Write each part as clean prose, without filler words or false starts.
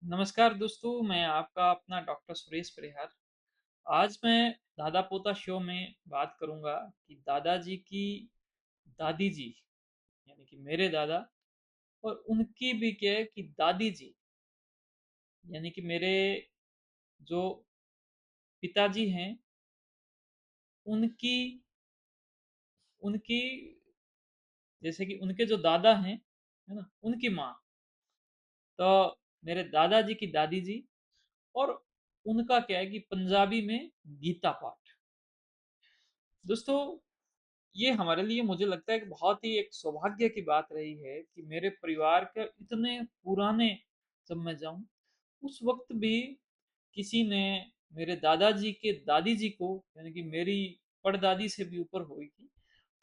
नमस्कार दोस्तों, मैं आपका अपना डॉक्टर सुरेश परिहार। आज मैं दादा पोता शो में बात करूंगा कि दादाजी की दादी जी, यानी कि मेरे दादा, और उनकी भी क्या है कि दादी जी, यानी कि मेरे जो पिताजी हैं, उनकी उनकी जैसे कि उनके जो दादा हैं, है ना, उनकी माँ। तो मेरे दादाजी की दादी जी, और उनका क्या है कि पंजाबी में गीता पाठ। दोस्तों, ये हमारे लिए मुझे लगता है कि बहुत ही एक सौभाग्य की बात रही है कि मेरे परिवार के इतने पुराने, जब मैं जाऊं उस वक्त भी किसी ने मेरे दादाजी के दादी जी को, यानी कि मेरी परदादी से भी ऊपर हुई थी,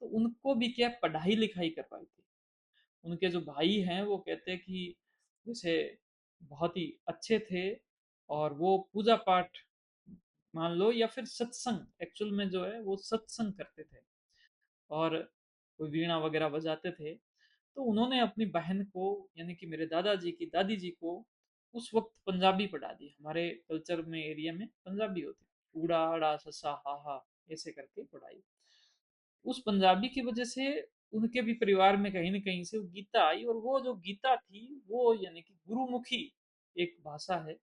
तो उनको भी क्या पढ़ाई लिखाई करवाई थी। उनके जो भाई हैं वो कहते हैं कि जैसे बहुत ही अच्छे थे, और वो पूजा पाठ मान लो या फिर सत्संग, एक्चुअल में जो है वो सत्संग करते थे, और कोई वीणा वगैरह बजाते थे। तो उन्होंने अपनी बहन को, यानी कि मेरे दादाजी की दादी जी को, उस वक्त पंजाबी पढ़ा दी। हमारे कल्चर में, एरिया में पंजाबी होती है, ऊड़ा आड़ा ससा हा हा, ऐसे करके पढ़ाई। उस पंजाबी की वजह से उनके भी परिवार में कहीं ना कहीं से वो गीता आई, और वो जो गीता थी वो यानी कि गुरुमुखी एक भाषा है।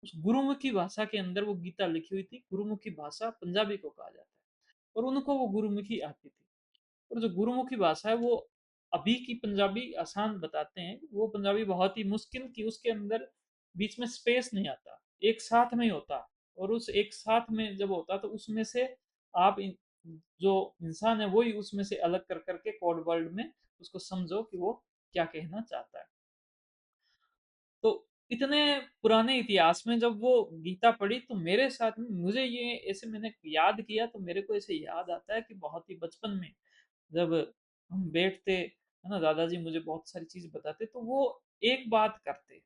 उस गुरुमुखी भाषा के अंदर वो गीता लिखी हुई थी। गुरुमुखी भाषा पंजाबी को कहा जाता है, और उनको वो गुरुमुखी आती थी। और जो गुरुमुखी भाषा है वो अभी की पंजाबी आसान बताते हैं, वो पंजाबी बहुत ही मुश्किल की, उसके अंदर बीच में स्पेस नहीं आता, एक साथ में ही होता। और उस एक साथ में जब होता तो उसमें से आप जो इंसान है वही उसमें से अलग कर करके कोड वर्ड में उसको समझो कि वो क्या कहना चाहता है। तो इतने पुराने इतिहास में जब वो गीता पढ़ी तो मेरे साथ में, मुझे ये ऐसे मैंने याद किया तो मेरे को ऐसे याद आता है कि बहुत ही बचपन में जब हम बैठते, है ना, दादाजी मुझे बहुत सारी चीज बताते, तो वो एक बात करते।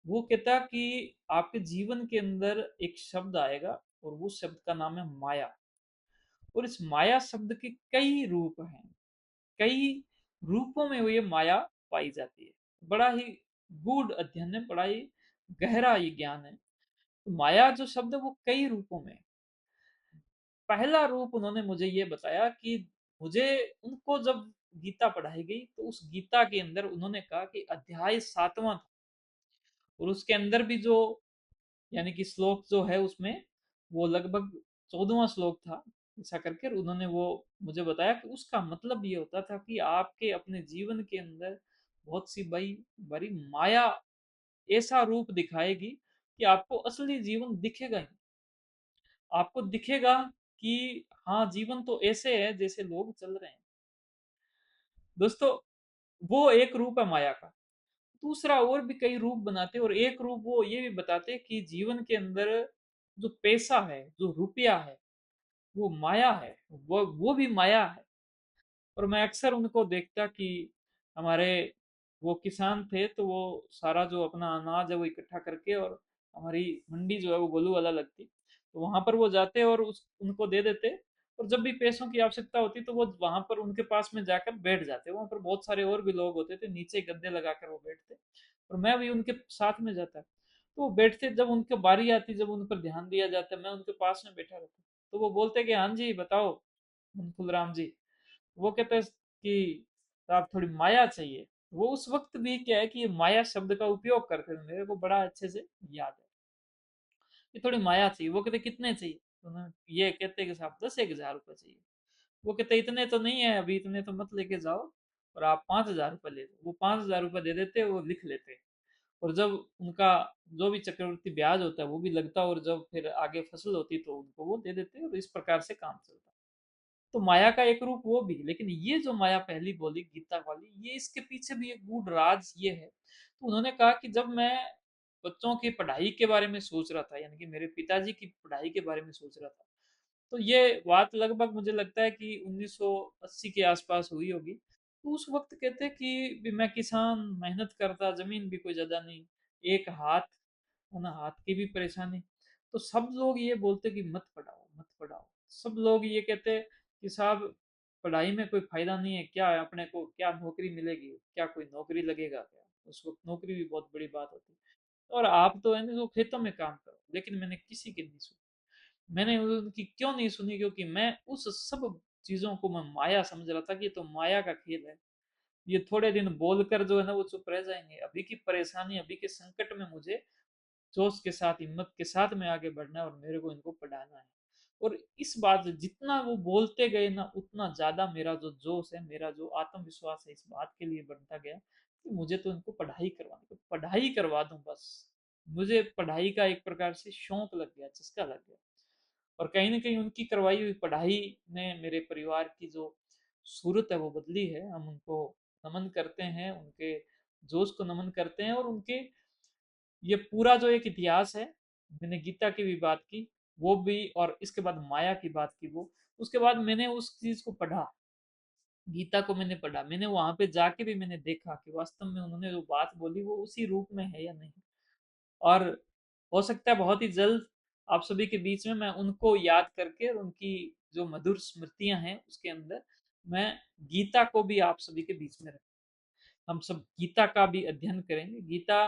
वो कहता कि आपके जीवन के अंदर एक शब्द आएगा, और वो शब्द का नाम है माया। और इस माया शब्द के कई रूप हैं, कई रूपों में वो ये माया पाई जाती है। बड़ा ही गूढ़ अध्ययन है, बड़ा ही गहरा ये ज्ञान है। तो माया जो शब्द है वो कई रूपों में। पहला रूप उन्होंने मुझे ये बताया कि मुझे, उनको जब गीता पढ़ाई गई तो उस गीता के अंदर उन्होंने कहा कि अध्याय 7वां था, और उसके अंदर भी जो, यानी कि श्लोक जो है उसमें, वो लगभग 14वां श्लोक था। ऐसा करके उन्होंने वो मुझे बताया कि उसका मतलब ये होता था कि आपके अपने जीवन के अंदर बहुत सी बड़ी बड़ी माया ऐसा रूप दिखाएगी कि आपको असली जीवन दिखेगा ही। आपको दिखेगा कि हाँ, जीवन तो ऐसे है जैसे लोग चल रहे हैं। दोस्तों, वो एक रूप है माया का। दूसरा और भी कई रूप बनाते, और एक रूप वो ये भी बताते कि जीवन के अंदर जो पैसा है, जो रुपया है, वो माया है। वो भी माया है। और मैं अक्सर उनको देखता कि हमारे, वो किसान थे तो वो सारा जो अपना अनाज है वो इकट्ठा करके, और हमारी मंडी जो है वो गोलू वाला लगती, तो वहां पर वो जाते और उस उनको दे देते। और जब भी पैसों की आवश्यकता होती तो वो वहां पर उनके पास में जाकर बैठ जाते। वहां पर बहुत सारे और भी लोग होते थे, नीचे गद्दे लगाकर वो बैठते, और मैं भी उनके साथ में जाता। तो वो बैठते, जब उनकी बारी आती, जब उन पर ध्यान दिया जाता, मैं उनके पास में बैठा रहता। तो वो बोलते कि हाँ जी बताओ कुलराम जी। वो कहते हैं कि आप थोड़ी माया चाहिए। वो उस वक्त भी क्या है कि ये माया शब्द का उपयोग करते थे, मेरे को बड़ा अच्छे से याद है कि थोड़ी माया चाहिए। वो कहते कितने चाहिए, तो ये कहते कि साहब 10,000 रुपये चाहिए। वो कहते इतने तो नहीं है अभी, इतने तो मत लेके जाओ, और आप 5,000 रुपये ले लो। वो 5,000 रुपये दे देते, वो लिख लेते। और जब उनका जो भी चक्रवृद्धि ब्याज होता है वो भी लगता, और जब फिर आगे फसल होती तो उनको वो दे देते, और इस प्रकार से काम चलता। तो माया का एक रूप वो भी। लेकिन ये जो माया पहली बोली गीता वाली, ये इसके पीछे भी एक गूढ़ राज ये है। तो उन्होंने कहा कि जब मैं बच्चों की पढ़ाई के बारे में सोच रहा था, यानी कि मेरे पिताजी की पढ़ाई के बारे में सोच रहा था, तो ये बात लगभग मुझे लगता है कि 1980 के आसपास हुई होगी। तो उस वक्त कहते कि भी मैं किसान, मेहनत करता, जमीन भी कोई ज्यादा नहीं, एक हाथ, है ना, हाथ की भी परेशानी। तो सब लोग ये बोलते कि मत पढ़ाओ मत पढ़ाओ। सब लोग ये कहते कि साहब पढ़ाई में कोई फायदा नहीं है, क्या है, अपने को क्या नौकरी मिलेगी, क्या कोई नौकरी लगेगा क्या। उस वक्त नौकरी भी बहुत बड़ी बात होती। और आप तो है ना, जो खेतों में काम करो। लेकिन मैंने किसी की नहीं सुनी, मैंने उनकी क्यों नहीं सुनी, क्योंकि मैं उस सब चीजों को मैं माया समझ रहा था कि ये तो माया का खेल है। ये थोड़े दिन बोलकर जो है ना वो चुप रह जाएंगे। अभी की परेशानी, अभी के संकट में मुझे जोश के साथ, हिम्मत के साथ में आगे बढ़ना है, और मेरे को इनको पढ़ाना है। और इस बात से जितना वो बोलते गए ना, उतना ज्यादा मेरा जो जोश है, मेरा जो आत्मविश्वास है, इस बात के लिए बढ़ता गया कि मुझे तो इनको पढ़ाई करवानी, तो पढ़ाई करवा दूं बस। मुझे पढ़ाई का एक प्रकार से शौक लग गया, चस्का लग गया। और कहीं ना कहीं उनकी करवाई हुई पढ़ाई ने मेरे परिवार की जो सूरत है वो बदली है। हम उनको नमन करते हैं, उनके जोश को नमन करते हैं। और उनके ये पूरा जो एक इतिहास है, मैंने गीता की भी बात की, वो भी, और इसके बाद माया की बात की, वो उसके बाद मैंने उस चीज को पढ़ा, गीता को मैंने पढ़ा, मैंने वहां पे जाके भी मैंने देखा कि वास्तव में उन्होंने जो बात बोली वो उसी रूप में है या नहीं। और हो सकता है बहुत ही जल्द आप सभी के बीच में मैं उनको याद करके, और उनकी जो मधुर स्मृतियां हैं उसके अंदर, मैं गीता को भी आप सभी के बीच में रख, हम सब गीता का भी अध्ययन करेंगे। गीता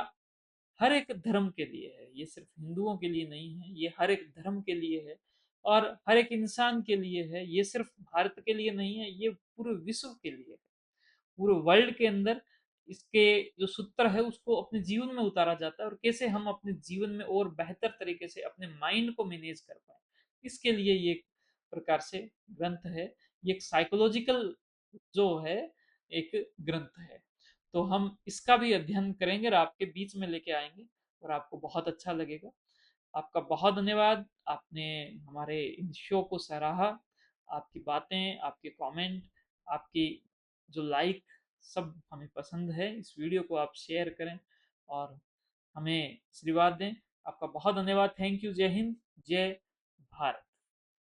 हर एक धर्म के लिए है, ये सिर्फ हिंदुओं के लिए नहीं है, ये हर एक धर्म के लिए है, और हर एक इंसान के लिए है। ये सिर्फ भारत के लिए नहीं है, ये पूरे विश्व के लिए है, पूरे वर्ल्ड के अंदर। इसके जो सूत्र है उसको अपने जीवन में उतारा जाता है, और कैसे हम अपने जीवन में और बेहतर तरीके से अपने माइंड को मैनेज कर पाए, इसके लिए ये एक प्रकार से ग्रंथ है। ये एक साइकोलॉजिकल जो है, एक ग्रंथ है। तो हम इसका भी अध्ययन करेंगे और आपके बीच में लेके आएंगे, और आपको बहुत अच्छा लगेगा। आपका बहुत धन्यवाद, आपने हमारे इन शो को सराहा। आपकी बातें, आपके कमेंट, आपकी जो लाइक, सब हमें पसंद है। इस वीडियो को आप शेयर करें और हमें आशीर्वाद दें। आपका बहुत धन्यवाद। Thank you. जय हिंद, जय भारत।